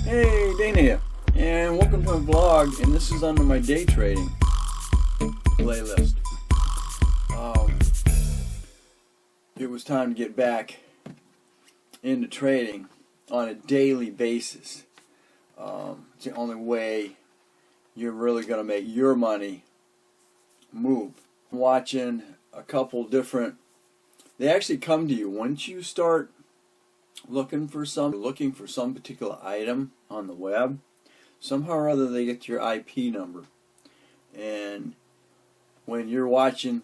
Hey, Dana here, and welcome to my vlog, and this is under my day trading playlist. It was time to get back into trading on a daily basis. It's the only way you're really going to make your money move. Watching a couple different, they actually come to you once you start looking for some particular item on the web. Somehow or other they get your IP number, and when you're watching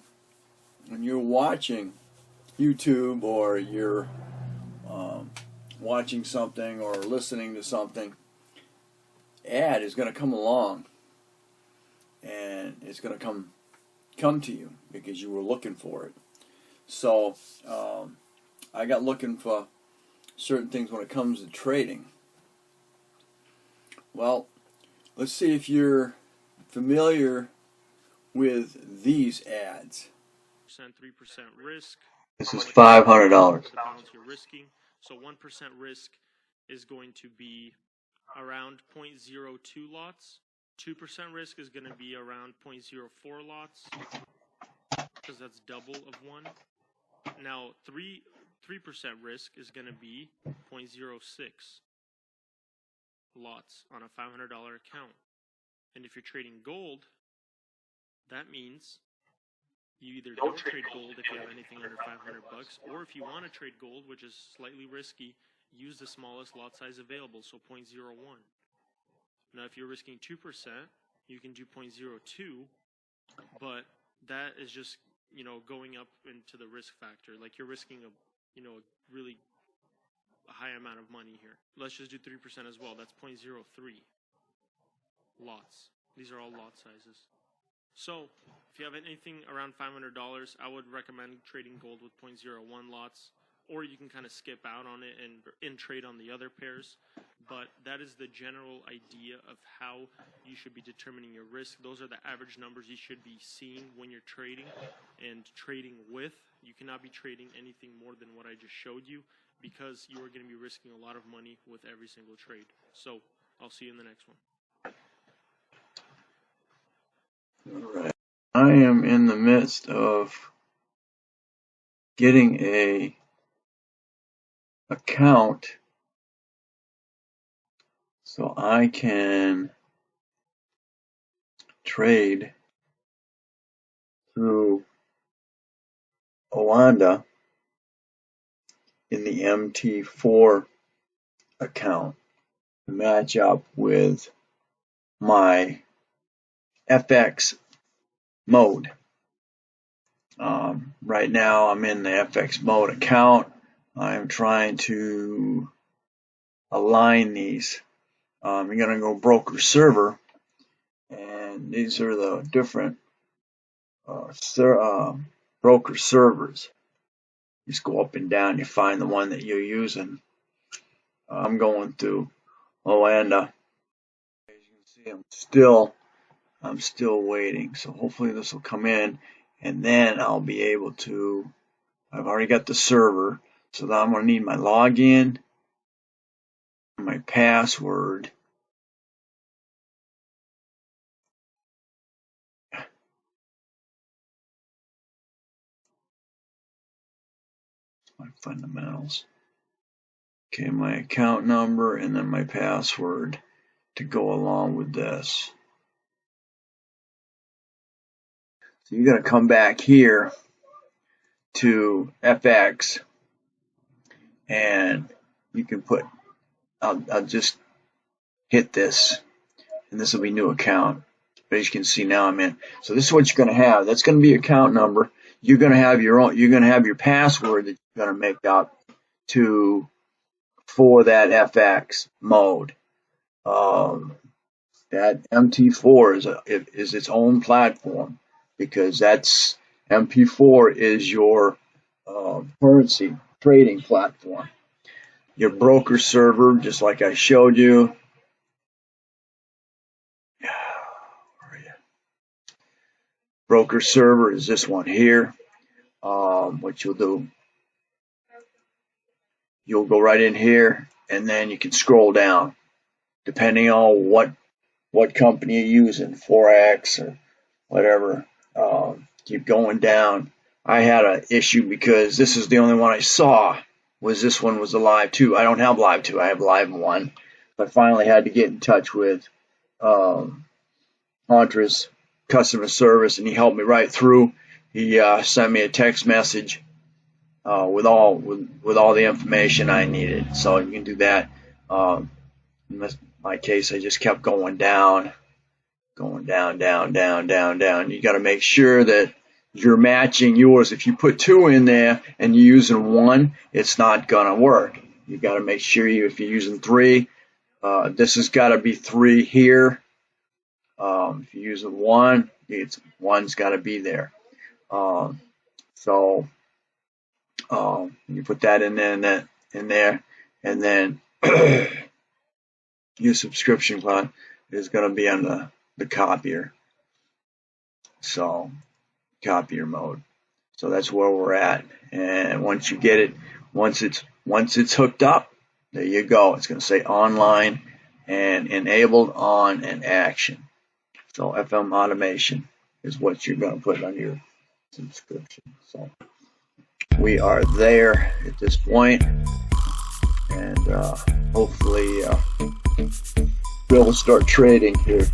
YouTube, or you're watching something or listening to something, ad is going to come along, and it's going to come to you because you were looking for it. So I got looking for certain things when it comes to trading. Well, let's see if you're familiar with these ads. 3% risk. This is $500. The balance you're risking. So 1% risk is going to be around 0.02 lots. 2% risk is going to be around 0.04 lots, because that's double of one. Now 3% risk is going to be 0.06 lots on a $500 account. And if you're trading gold, that means you either don't trade gold if you have anything under 500 bucks, or if you want to trade gold, which is slightly risky, use the smallest lot size available, so 0.01. Now if you're risking 2%, you can do 0.02, but that is just, going up into the risk factor. Like, you're risking a really high amount of money here. Let's just do 3% as well. That's 0.03 lots. These are all lot sizes. So if you have anything around $500, I would recommend trading gold with 0.01 lots, or you can kind of skip out on it and trade on the other pairs. But that is the general idea of how you should be determining your risk. Those are the average numbers you should be seeing when you're trading and trading with. You cannot be trading anything more than what I just showed you, because you are going to be risking a lot of money with every single trade. So I'll see you in the next one. Alright. I am in the midst of getting a account so I can trade through Oanda in the MT4 account to match up with my FX mode. Right now I'm in the FX mode account. I'm trying to align these. You're going to go broker server, and these are the different broker servers. You just go up and down, you find the one that you're using. I'm going through Oanda. As you can see, I'm still waiting, so hopefully this will come in, and then I'll be able to, I've already got the server, so now I'm going to need my login, my password, my fundamentals, okay, my account number, and then my password to go along with this. So you're going to come back here to FX, and you can put, I'll just hit this, and this will be new account. But as you can see now I'm in. So this is what you're going to have. That's going to be your account number. You're going to have your own. You're going to have your password that you're going to make up for that FX mode. That MT4 is its own platform, because that's MP4 is your currency trading platform. Your broker server, just like I showed you. Broker server is this one here. What you'll do, you'll go right in here, and then you can scroll down. depending on what company you're using, 4X or whatever. Keep going down. I had an issue because this is the only one I saw. This one was a Live 2. I don't have Live 2. I have Live 1. I finally had to get in touch with Entra's customer service, and he helped me right through. He sent me a text message with all the information I needed. So you can do that. In my case, I just kept going down. You got to make sure that you're matching yours. If you put 2 in there and you're using 1, it's not gonna work. You got to make sure if you're using 3, this has got to be 3 here. If you're using 1, one's got to be there. So you put that in there, and then your subscription plan is going to be on the copier. So copier mode. So that's where we're at. And once you get it, once it's hooked up, there you go. It's going to say online and enabled on and action. So FM automation is what you're going to put on your subscription. So we are there at this point, and hopefully we'll start trading here